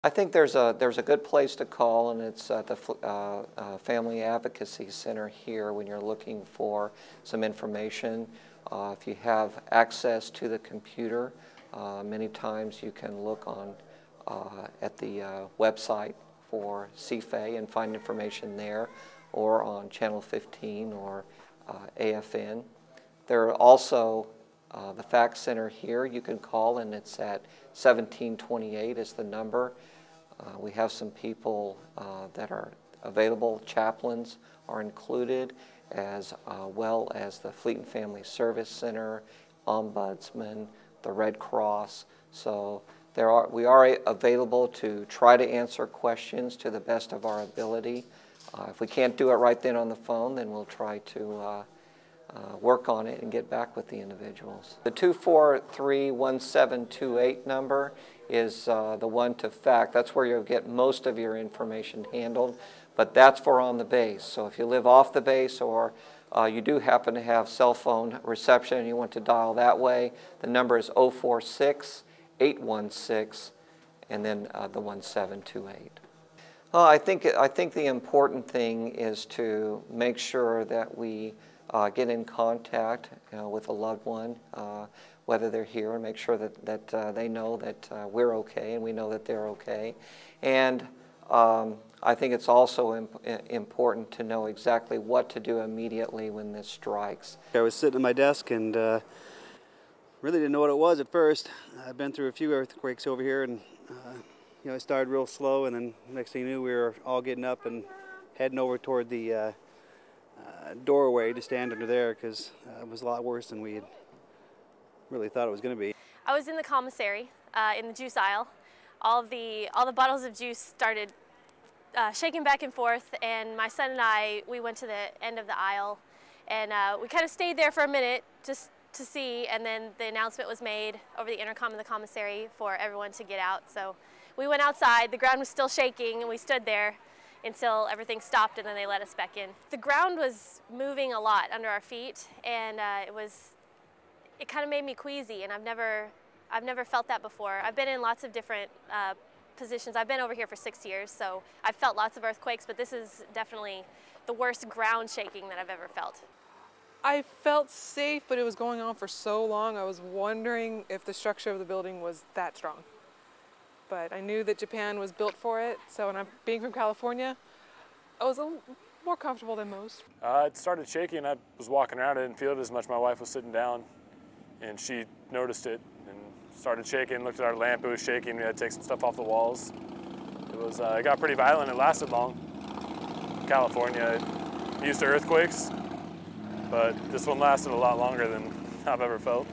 I think there's a good place to call, and it's at the Family Advocacy Center here when you're looking for some information. If you have access to the computer, many times you can look on at the website for CFA and find information there, or on Channel 15 or AFN. There are also the fax center here you can call, and it's at 1728 is the number. We have some people that are available. Chaplains are included, as well as the Fleet and Family Service Center, Ombudsman, the Red Cross. So we are available to try to answer questions to the best of our ability. If we can't do it right then on the phone, then we'll try to work on it and get back with the individuals. The 243-1728 number is the one to fax. That's where you'll get most of your information handled, but that's for on the base. So if you live off the base, or you do happen to have cell phone reception and you want to dial that way, the number is 046-816 and then the 1728. I think the important thing is to make sure that we get in contact with a loved one, whether they're here, and make sure that they know that we're okay and we know that they're okay. And I think it's also important to know exactly what to do immediately when this strikes. I was sitting at my desk and really didn't know what it was at first. I've been through a few earthquakes over here, and it started real slow, and then next thing you knew, we were all getting up and heading over toward the doorway to stand under there, because it was a lot worse than we had really thought it was going to be. I was in the commissary in the juice aisle. All the bottles of juice started shaking back and forth, and my son and we went to the end of the aisle, and we kind of stayed there for a minute just to see, and then the announcement was made over the intercom in the commissary for everyone to get out. So we went outside. The ground was still shaking, and we stood there until everything stopped, and then they let us back in. The ground was moving a lot under our feet, and it kind of made me queasy, and I've never felt that before. I've been in lots of different positions. I've been over here for 6 years, so I've felt lots of earthquakes, but this is definitely the worst ground shaking that I've ever felt. I felt safe, but it was going on for so long, I was wondering if the structure of the building was that strong. But I knew that Japan was built for it, so when being from California, I was a little more comfortable than most. It started shaking. I was walking around. I didn't feel it as much. My wife was sitting down, and she noticed it and started shaking. Looked at our lamp. It was shaking. We had to take some stuff off the walls. It got pretty violent. It lasted long. California, used to earthquakes, but this one lasted a lot longer than I've ever felt.